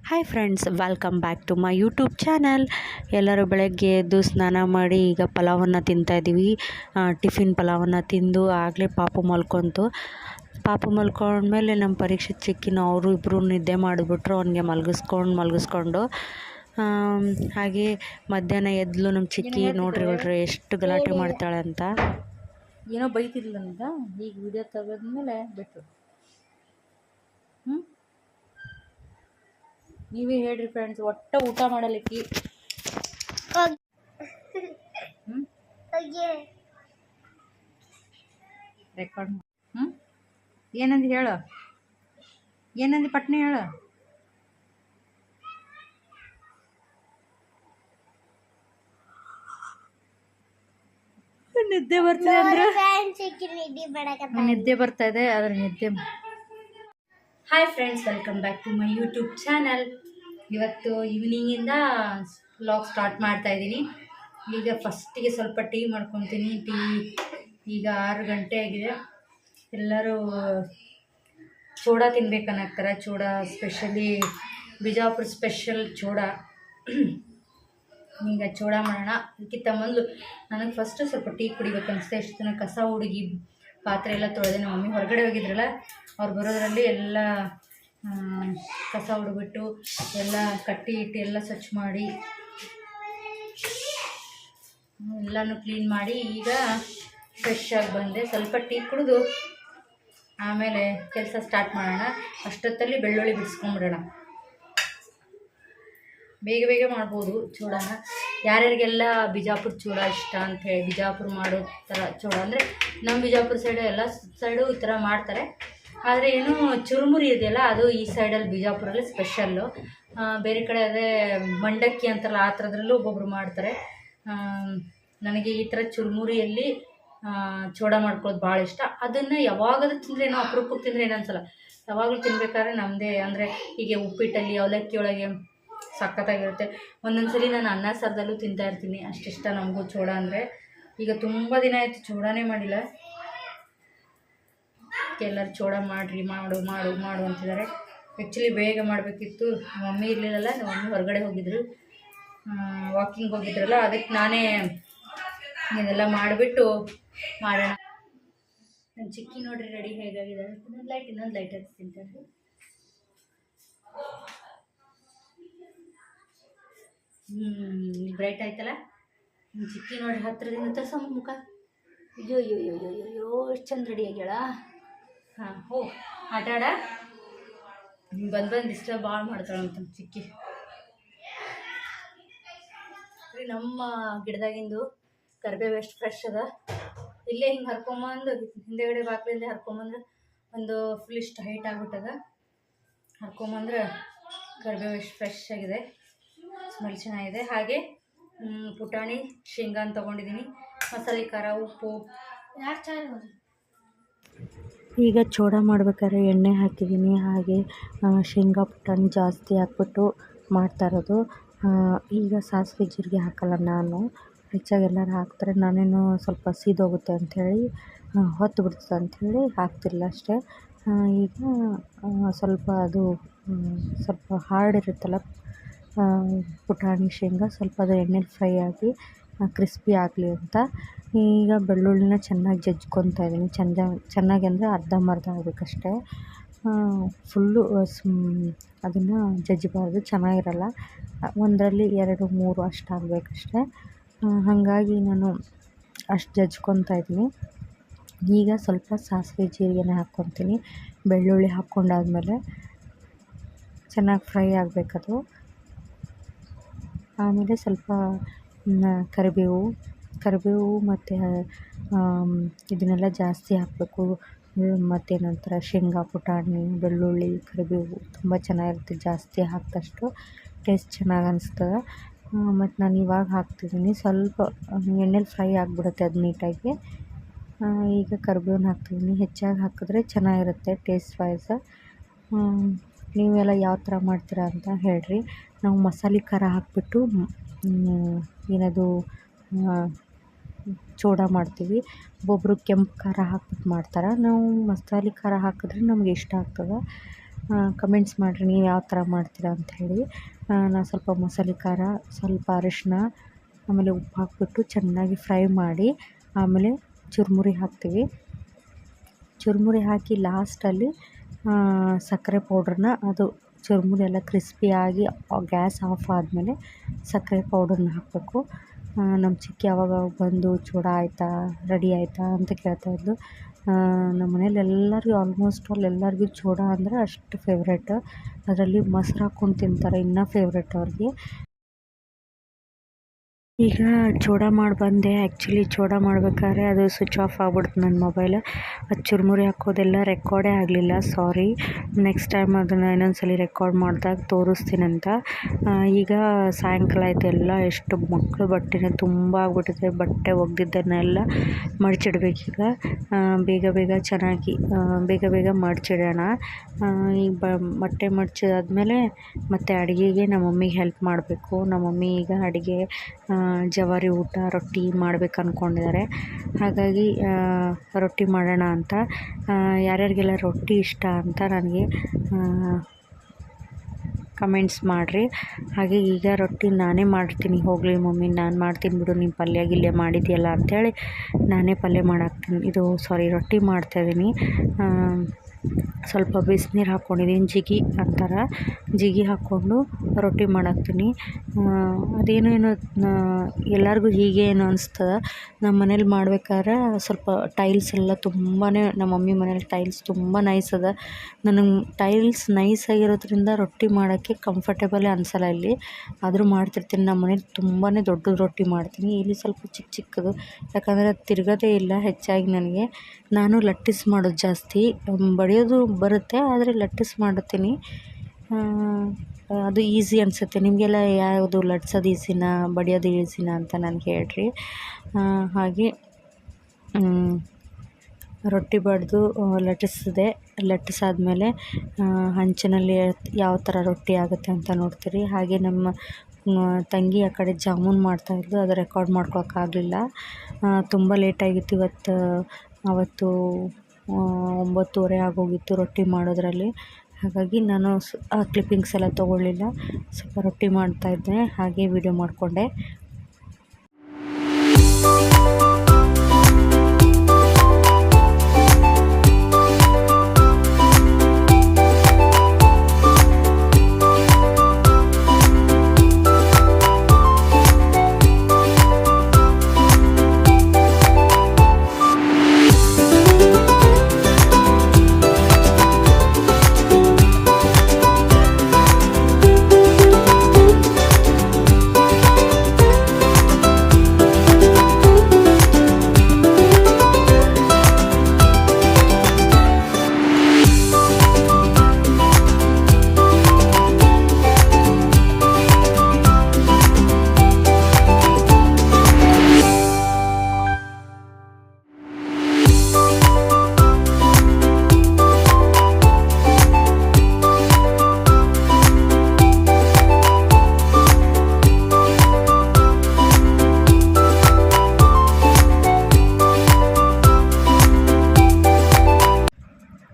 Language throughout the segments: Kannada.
Hi friends, welcome back to my YouTube channel. ಎಲ್ಲರೂ ಬೆಳಗ್ಗೆ ಎದ್ದು ಸ್ನಾನ ಮಾಡಿ ಈಗ ಪಲಾವನ್ನು ತಿಂತಾಯಿದ್ದೀವಿ. ಟಿಫಿನ್ ಪಲಾವನ್ನು ತಿಂದು ಆಗಲೇ ಪಾಪು ಮಲ್ಕೊಂಡ್ಮೇಲೆ ನಮ್ಮ ಪರೀಕ್ಷೆ ಚಿಕ್ಕಿನ ಅವರು ಇಬ್ಬರು ನಿದ್ದೆ ಮಾಡಿಬಿಟ್ರು. ಅವನಿಗೆ ಮಲಗಿಸ್ಕೊಂಡು ಹಾಗೆ ಮಧ್ಯಾಹ್ನ ಎದ್ಲು ನಮ್ಮ ಚಿಕ್ಕಿ. ನೋಡ್ರಿ ಎಷ್ಟು ಗಲಾಟೆ ಮಾಡ್ತಾಳೆ ಅಂತ. ಏನೋ ಬೈತಿರ್ಲಿಲ್ಲ ಅಂತ ಈಗ ವಿಡಿಯೋ ತೆಗೆದ್ಮೇಲೆ ಬಿಟ್ಟರು. ನೀವೇ ಹೇಳ್ರಿ ಫ್ರೆಂಡ್ಸ್, ಒಟ್ಟ ಊಟ ಮಾಡಲಿಕ್ಕಿ ರೆಕಾರ್ಡ್ ಏನಂದು ಹೇಳು, ಏನಂದು ಪಟ್ನೆ ಹೇಳು. ನಿದ್ದೆ ಬರ್ತಿದೆ ಅಂದ್ರೆ ನಿದ್ದೆ ಬರ್ತಾ ಇದೆ, ಅದ್ರ ನಿದ್ದೆ. Hi friends, welcome back to my YouTube channel. ಇವತ್ತು ಈವ್ನಿಂಗಿಂದ ವ್ಲಾಗ್ ಸ್ಟಾರ್ಟ್ ಮಾಡ್ತಾ ಇದ್ದೀನಿ. ಈಗ ಫಸ್ಟಿಗೆ ಸ್ವಲ್ಪ ಟೀ ಮಾಡ್ಕೊತೀನಿ. ಈಗ 6 ಗಂಟೆ ಆಗಿದೆ. ಎಲ್ಲರೂ ಚೂಡ ತಿನ್ಬೇಕನ್ನಕ್ತಾರೆ. ಚೂಡ ಸ್ಪೆಷಲಿ ಬಿಜಾಪುರ ಸ್ಪೆಷಲ್ ಚೂಡ. ಈಗ ಚೂಡ ಮಾಡೋಣ. ಅದಕ್ಕಿಂತ ಮೊದಲು ನನಗೆ ಫಸ್ಟು ಸ್ವಲ್ಪ ಟೀ ಕುಡಿಬೇಕು ಅನಿಸ್ತೆ. ಎಷ್ಟು ದಿನ ಕಸ ಹುಡುಗಿ ಪಾತ್ರೆ ಎಲ್ಲ ತೊಳೆದೆ. ನಮ್ಮ ಮಮ್ಮಿ ಹೊರಗಡೆ ಹೋಗಿದ್ರಲ್ಲ, ಅವ್ರು ಬರೋದ್ರಲ್ಲಿ ಎಲ್ಲ ಕಸ ಹುಡುಬಿಟ್ಟು ಎಲ್ಲ ಕಟ್ಟಿ ಇಟ್ಟು ಎಲ್ಲ ಸ್ವಚ್ಛ ಮಾಡಿ ಎಲ್ಲನೂ ಕ್ಲೀನ್ ಮಾಡಿ ಈಗ ಫ್ರೆಶ್ ಆಗಿ ಬಂದೆ. ಸ್ವಲ್ಪ ಟೀ ಕುಡಿದು ಆಮೇಲೆ ಕೆಲಸ ಸ್ಟಾರ್ಟ್ ಮಾಡೋಣ. ಅಷ್ಟೊತ್ತಲ್ಲಿ ಬೆಳ್ಳುಳ್ಳಿ ಬಿಡಿಸ್ಕೊಂಬಿಡೋಣ. ಬೇಗ ಮಾಡ್ಬೋದು ಚೂಡನ. ಯಾರ್ಯಾರಿಗೆಲ್ಲ ಬಿಜಾಪುರ ಚೂಡ ಇಷ್ಟ ಅಂಥೇಳಿ, ಬಿಜಾಪುರ ಮಾಡೋ ಥರ ಚೂಡ ಅಂದರೆ ನಮ್ಮ ಬಿಜಾಪುರ ಸೈಡು ಎಲ್ಲ ಸೈಡು ಈ ಥರ ಮಾಡ್ತಾರೆ. ಆದರೆ ಏನು ಚುರುಮುರಿ ಇದೆಯಲ್ಲ, ಅದು ಈ ಸೈಡಲ್ಲಿ ಬಿಜಾಪುರಲ್ಲಿ ಸ್ಪೆಷಲ್ಲು. ಬೇರೆ ಕಡೆ ಅದೇ ಮಂಡಕ್ಕಿ ಅಂತಾರಲ್ಲ, ಆ ಥರದ್ರಲ್ಲೂ ಒಬ್ಬೊಬ್ರು ಮಾಡ್ತಾರೆ. ನನಗೆ ಈ ಥರ ಚುರುಮುರಿಯಲ್ಲಿ ಚೂಡ ಮಾಡ್ಕೊಳ್ಳೋದು ಭಾಳ ಇಷ್ಟ. ಅದನ್ನು ಯಾವಾಗಾದ್ರೂ ತಿಂದರೆ ಏನೋ ಅಪರೂಪಕ್ಕೆ ತಿಂದರೆ ಏನೋ ಅನ್ಸಲ್ಲ. ಯಾವಾಗಲೂ ತಿನ್ಬೇಕಾದ್ರೆ ನಮ್ಮದೇ ಅಂದರೆ ಹೀಗೆ ಉಪ್ಪಿಟ್ಟಲ್ಲಿ ಅವಲಕ್ಕಿ ಒಳಗೆ ಸಖತ್ತಾಗಿರುತ್ತೆ. ಒಂದೊಂದು ಸಲ ನಾನು ಅನ್ನ ಸಾರದಲ್ಲೂ ತಿಂತಾಯಿರ್ತೀನಿ. ಅಷ್ಟಿಷ್ಟ ನಮಗೂ ಚೂಡ ಅಂದರೆ. ಈಗ ತುಂಬ ದಿನ ಆಯಿತು ಚೂಡನೇ ಮಾಡಿಲ್ಲ. ಎಲ್ಲರೂ ಚೂಡ ಮಾಡಿರಿ, ಮಾಡು ಅಂತಿದ್ದಾರೆ. ಆ್ಯಕ್ಚುಲಿ ಬೇಗ ಮಾಡಬೇಕಿತ್ತು. ಮಮ್ಮಿ ಇರಲಿಲ್ಲಲ್ಲ, ನಮ್ಮ ಮಮ್ಮಿ ಹೊರಗಡೆ ಹೋಗಿದ್ರು, ವಾಕಿಂಗ್ ಹೋಗಿದ್ರಲ್ಲ. ಅದಕ್ಕೆ ನಾನೇ ಇದೆಲ್ಲ ಮಾಡಿಬಿಟ್ಟು ಮಾಡೋಣ. ನನ್ನ ಚಿಕ್ಕಿ ನೋಡ್ರಿ ರೆಡಿ ಹೇಗಾಗಿದೆ. ಇನ್ನೊಂದು ಲೈಟ್ ಹಚ್ತಿಂತಾರೆ. ಬ್ರೈಟ್ ಆಯ್ತಲ್ಲ. ನನ್ನ ಚಿಕ್ಕಿ ನೋಡ್ರಿ ಹತ್ತಿರದಿಂದ ತೋರ್ಸಮ್ಮ ಮುಖ. ಅಯ್ಯೋ ಎಷ್ಟು ಚಂದ ರೆಡಿ ಆಗ್ಯಾಳ. ಹಾಂ, ಆಟಾಡ ಬಂದು ಡಿಸ್ಟರ್ಬ್ ಭಾಳ ಮಾಡ್ತಾಳಂತ ಚಿಕ್ಕಿ. ನಮ್ಮ ಗಿಡದಾಗಿಂದು ಕರಿಬೇವು ಎಷ್ಟು ಫ್ರೆಶ್ ಅದ. ಇಲ್ಲೇ ಹಿಂಗೆ ಹರ್ಕೊಂಬಂದು ಹಿಂದೆಗಡೆ ಬಾಕ್ಲಿಂದ ಹರ್ಕೊಂಬಂದ್ರೆ ಒಂದು ಫುಲ್ ಇಷ್ಟು ಹೈಟ್ ಆಗ್ಬಿಟ್ಟದ. ಹರ್ಕೊಂಬಂದ್ರೆ ಕರಿಬೇವು ಎಷ್ಟು ಫ್ರೆಶ್ ಆಗಿದೆ, ಸ್ಮೆಲ್ ಚೆನ್ನಾಗಿದೆ. ಹಾಗೆ ಪುಟಾಣಿ ಶೇಂಗಾನ ತೊಗೊಂಡಿದ್ದೀನಿ. ಮಸಾಲೆ ಖಾರ, ಉಪ್ಪು. ಈಗ ಚೂಡ ಮಾಡ್ಬೇಕಾದ್ರೆ ಎಣ್ಣೆ ಹಾಕಿದ್ದೀನಿ. ಹಾಗೆ ಶೇಂಗಾ ಪುಟಾಣಿ ಜಾಸ್ತಿ ಹಾಕ್ಬಿಟ್ಟು ಮಾಡ್ತಾ ಇರೋದು. ಈಗ ಸಾಸಿವೆ ಜೀರಿಗೆ ಹಾಕಲ್ಲ ನಾನು. ಹೆಚ್ಚಾಗಿ ಎಲ್ಲರೂ ಹಾಕ್ತಾರೆ. ನಾನೇನು ಸ್ವಲ್ಪ ಸೀದೋಗುತ್ತೆ ಅಂಥೇಳಿ, ಹೊತ್ತು ಬಿಡ್ತದೆ ಅಂಥೇಳಿ ಹಾಕ್ತಿಲ್ಲ ಅಷ್ಟೇ. ಈಗ ಸ್ವಲ್ಪ ಅದು ಸ್ವಲ್ಪ ಹಾರ್ಡ್ ಇರುತ್ತಲ್ಲ ಪುಟಾಣಿ ಶೇಂಗಾ, ಸ್ವಲ್ಪ ಅದು ಎಣ್ಣೆಲಿ ಫ್ರೈ ಆಗಿ ಕ್ರಿಸ್ಪಿ ಆಗಲಿ ಅಂತ ಈಗ ಬೆಳ್ಳುಳ್ಳಿನ ಚೆನ್ನಾಗಿ ಜಜ್ಕೊತಾ ಇದ್ದೀನಿ. ಚೆನ್ನಾಗಿ ಅಂದರೆ ಅರ್ಧಂಬರ್ಧ ಆಗಬೇಕಷ್ಟೇ. ಫುಲ್ಲು ಅದನ್ನು ಜಜ್ಜಬಾರ್ದು, ಚೆನ್ನಾಗಿರಲ್ಲ. ಒಂದರಲ್ಲಿ 2-3 ಅಷ್ಟು ಆಗಬೇಕಷ್ಟೇ. ಹಾಗಾಗಿ ನಾನು ಅಷ್ಟು ಜಜ್ಕೊತಾ ಇದ್ದೀನಿ. ಈಗ ಸ್ವಲ್ಪ ಸಾಸಿವೆ ಜೀರಿಗೆನ ಹಾಕ್ಕೊತೀನಿ. ಬೆಳ್ಳುಳ್ಳಿ ಹಾಕ್ಕೊಂಡಾದ್ಮೇಲೆ ಚೆನ್ನಾಗಿ ಫ್ರೈ ಆಗಬೇಕದು. ಆಮೇಲೆ ಸ್ವಲ್ಪ ಕರಿಬೇವು ಮತ್ತು ಇದನ್ನೆಲ್ಲ ಜಾಸ್ತಿ ಹಾಕಬೇಕು. ಮತ್ತೇನಂತಾರೆ, ಶೇಂಗಾ ಪುಟಾಣಿ, ಬೆಳ್ಳುಳ್ಳಿ, ಕರಿಬೇವು ತುಂಬ ಚೆನ್ನಾಗಿರುತ್ತೆ. ಜಾಸ್ತಿ ಹಾಕಿದಷ್ಟು ಟೇಸ್ಟ್ ಚೆನ್ನಾಗಿ ಅನಿಸ್ತದೆ. ಮತ್ತು ನಾನು ಇವಾಗ ಹಾಕ್ತಿದ್ದೀನಿ. ಸ್ವಲ್ಪ ಎಣ್ಣೆಲಿ ಫ್ರೈ ಆಗಿಬಿಡುತ್ತೆ ಅದು ನೀಟಾಗಿ. ಈಗ ಕರಿಬೇವನ್ನ ಹಾಕ್ತಿದ್ದೀನಿ. ಹೆಚ್ಚಾಗಿ ಹಾಕಿದ್ರೆ ಚೆನ್ನಾಗಿರುತ್ತೆ ಟೇಸ್ಟ್ ವೈಸ್. ನೀವೆಲ್ಲ ಯಾವ ಥರ ಮಾಡ್ತೀರಾ ಅಂತ ಹೇಳ್ರಿ. ನಾವು ಮಸಾಲೆ ಖಾರ ಹಾಕಿಬಿಟ್ಟು ಏನದು ಚೂಡ ಮಾಡ್ತೀವಿ. ಒಬ್ಬೊಬ್ಬರು ಕೆಂಪು ಖಾರ ಹಾಕ್ಬಿಟ್ಟು ಮಾಡ್ತಾರೆ. ನಾವು ಮಸಾಲೆ ಖಾರ ಹಾಕಿದ್ರೆ ನಮ್ಗೆ ಇಷ್ಟ ಆಗ್ತದೆ. ಕಮೆಂಟ್ಸ್ ಮಾಡಿರಿ ನೀವು ಯಾವ ಥರ ಮಾಡ್ತೀರಾ ಅಂಥೇಳಿ. ನಾನು ಸ್ವಲ್ಪ ಮಸಾಲೆ ಖಾರ, ಸ್ವಲ್ಪ ಅರಿಶಿನ, ಆಮೇಲೆ ಉಪ್ಪು ಹಾಕ್ಬಿಟ್ಟು ಚೆನ್ನಾಗಿ ಫ್ರೈ ಮಾಡಿ ಆಮೇಲೆ ಚುರುಮುರಿ ಹಾಕ್ತೀವಿ. ಚುರುಮುರಿ ಹಾಕಿ ಲಾಸ್ಟಲ್ಲಿ ಸಕ್ಕರೆ ಪೌಡ್ರನ್ನ, ಅದು ಚುರುಮುರಿ ಎಲ್ಲ ಕ್ರಿಸ್ಪಿಯಾಗಿ ಗ್ಯಾಸ್ ಆಫ್ ಆದಮೇಲೆ ಸಕ್ಕರೆ ಪೌಡ್ರನ್ನ ಹಾಕಬೇಕು. ನಮ್ಮ ಚಿಕ್ಕಿ ಯಾವಾಗ ಬಂದು ಚೂಡ ಆಯಿತಾ, ರೆಡಿ ಆಯಿತಾ ಅಂತ ಕೇಳ್ತಾಯಿದ್ಲು. ನಮ್ಮ ಮನೇಲಿ ಎಲ್ಲರಿಗೂ ಆಲ್ಮೋಸ್ಟ್ ಆಲ್ ಎಲ್ಲರಿಗೂ ಚೂಡ ಅಂದರೆ ಅಷ್ಟು ಫೇವ್ರೇಟ್. ಅದರಲ್ಲಿ ಮೊಸರು ಹಾಕ್ಕೊಂಡು ತಿಂತಾರೆ, ಇನ್ನೂ ಫೇವ್ರೇಟ್ ಅವ್ರಿಗೆ. ಈಗ ಚೂಡ ಮಾಡಿ ಬಂದೆ. ಆ್ಯಕ್ಚುಲಿ ಚೂಡ ಮಾಡ್ಬೇಕಾದ್ರೆ ಅದು ಸ್ವಿಚ್ ಆಫ್ ಆಗ್ಬಿಡ್ತು ನನ್ನ ಮೊಬೈಲ್. ಅದು ಚುರುಮುರಿ ಹಾಕೋದೆಲ್ಲ ರೆಕಾರ್ಡೇ ಆಗಲಿಲ್ಲ, ಸಾರಿ. ನೆಕ್ಸ್ಟ್ ಟೈಮ್ ಅದನ್ನು ಇನ್ನೊಂದ್ಸಲ ರೆಕಾರ್ಡ್ ಮಾಡಿದಾಗ ತೋರಿಸ್ತೀನಂತ. ಈಗ ಸಾಯಂಕಾಲ ಆಯಿತು, ಎಲ್ಲ ಎಷ್ಟು ಮಕ್ಕಳು ಬಟ್ಟೆನೇ ತುಂಬ ಆಗ್ಬಿಟ್ಟಿದೆ. ಬಟ್ಟೆ ಒಗೆದಿದ್ದನ್ನೆಲ್ಲ ಮಡಚಿಡ್ಬೇಕೀಗ. ಬೇಗ ಬೇಗ ಚೆನ್ನಾಗಿ ಬೇಗ ಬೇಗ ಮಡಚಿಡೋಣ. ಈಗ ಬಟ್ಟೆ ಮಡಚಿದಾದ್ಮೇಲೆ ಮತ್ತು ಅಡುಗೆಗೆ ನಮ್ಮ ಮಮ್ಮಿಗೆ ಹೆಲ್ಪ್ ಮಾಡಬೇಕು. ನಮ್ಮ ಮಮ್ಮಿ ಈಗ ಅಡುಗೆ ಜವಾರಿ ಊಟ, ರೊಟ್ಟಿ ಮಾಡ್ಬೇಕು ಅಂದ್ಕೊಂಡಿದ್ದಾರೆ. ಹಾಗಾಗಿ ರೊಟ್ಟಿ ಮಾಡೋಣ ಅಂತ. ಯಾರ್ಯಾರಿಗೆಲ್ಲ ರೊಟ್ಟಿ ಇಷ್ಟ ಅಂತ ನನಗೆ ಕಮೆಂಟ್ಸ್ ಮಾಡಿರಿ. ಹಾಗೆ ಈಗ ರೊಟ್ಟಿ ನಾನೇ ಮಾಡ್ತೀನಿ. ಹೋಗಲಿ ಮಮ್ಮಿ, ನಾನು ಮಾಡ್ತೀನಿ ಬಿಡು, ನೀನು ಪಲ್ಯ ಗಿಲ್ಯ ಮಾಡಿದ್ಯಲ್ಲ ಅಂಥೇಳಿ ನಾನೇ ಪಲ್ಯ ರೊಟ್ಟಿ ಮಾಡ್ತಾಯಿದ್ದೀನಿ. ಸ್ವಲ್ಪ ಬಿಸಿನೀರು ಹಾಕ್ಕೊಂಡಿದ್ದೀನಿ, ಜಿಗಿ ಅಂತಾರೆ, ಜಿಗಿ ಹಾಕ್ಕೊಂಡು ರೊಟ್ಟಿ ಮಾಡಾಕ್ತೀನಿ. ಅದೇನೇನು ಎಲ್ಲರಿಗೂ ಹೀಗೆ ಏನು ಅನಿಸ್ತದೆ. ನಮ್ಮ ಮನೇಲಿ ಮಾಡ್ಬೇಕಾದ್ರೆ ಸ್ವಲ್ಪ ಟೈಲ್ಸ್ ಎಲ್ಲ ತುಂಬಾ, ನಮ್ಮ ಮಮ್ಮಿ ಮನೇಲಿ ಟೈಲ್ಸ್ ತುಂಬ ನೈಸ್ ಅದ. ನನಗೆ ಟೈಲ್ಸ್ ನೈಸ್ ಆಗಿರೋದ್ರಿಂದ ರೊಟ್ಟಿ ಮಾಡೋಕ್ಕೆ ಕಂಫರ್ಟೇಬಲೇ ಅನಿಸಲ್ಲ ಇಲ್ಲಿ. ಆದರೂ ಮಾಡ್ತಿರ್ತೀನಿ. ನಮ್ಮ ಮನೇಲಿ ತುಂಬಾ ದೊಡ್ಡದು ರೊಟ್ಟಿ ಮಾಡ್ತೀನಿ. ಇಲ್ಲಿ ಸ್ವಲ್ಪ ಚಿಕ್ಕ ಚಿಕ್ಕದು, ಯಾಕಂದರೆ ಅದು ತಿರ್ಗೋದೇ ಇಲ್ಲ ಹೆಚ್ಚಾಗಿ ನನಗೆ. ನಾನು ಲಟ್ಟಿಸ್ ಮಾಡೋದು ಜಾಸ್ತಿ, ಬಡಿಯೋದು ಬರುತ್ತೆ, ಆದರೆ ಲಟ್ಟಿಸ್ ಮಾಡುತ್ತೀನಿ. ಅದು ಈಸಿ ಅನಿಸುತ್ತೆ. ನಿಮಗೆಲ್ಲ ಯಾವುದು ಲಟ್ಸೋದು ಈಸಿನಾ, ಬಡಿಯೋದು ಈಸಿನಾ ಅಂತ ನನಗೆ ಹೇಳ್ರಿ. ಹಾಗೆ ರೊಟ್ಟಿ ಬಡಿದು ಲಟ್ಟಿಸಾದ್ಮೇಲೆ ಹಂಚಿನಲ್ಲಿ ಯಾವ ಥರ ರೊಟ್ಟಿ ಆಗುತ್ತೆ ಅಂತ ನೋಡ್ತೀರಿ. ಹಾಗೆ ನಮ್ಮ ತಂಗಿ ಆ ಕಡೆ ಜಾಮೂನ್ ಮಾಡ್ತಾಯಿದ್ಲು, ಅದು ರೆಕಾರ್ಡ್ ಮಾಡ್ಕೊಳಕ್ಕಾಗಲಿಲ್ಲ. ತುಂಬ ಲೇಟಾಗಿತ್ತು ಅವತ್ತು 9:30 ಆಗೋಗಿತ್ತು ರೊಟ್ಟಿ ಮಾಡೋದ್ರಲ್ಲಿ. ಹಾಗಾಗಿ ನಾನು ಆ ಕ್ಲಿಪ್ಪಿಂಗ್ಸ್ ಎಲ್ಲ ತೊಗೊಳ್ಳಿಲ್ಲ. ಸ್ವಲ್ಪ ರೊಟ್ಟಿ ಮಾಡ್ತಾಯಿದ್ದೆ, ಹಾಗೆ ವಿಡಿಯೋ ಮಾಡಿಕೊಂಡೆ.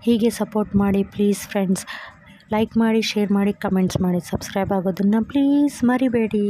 ಹೀಗೆ ಸಪೋರ್ಟ್ ಮಾಡಿ ಪ್ಲೀಸ್ ಫ್ರೆಂಡ್ಸ್. ಲೈಕ್ ಮಾಡಿ, ಶೇರ್ ಮಾಡಿ, ಕಮೆಂಟ್ಸ್ ಮಾಡಿ, ಸಬ್ಸ್ಕ್ರೈಬ್ ಆಗೋದನ್ನು ಪ್ಲೀಸ್ ಮರಿಬೇಡಿ.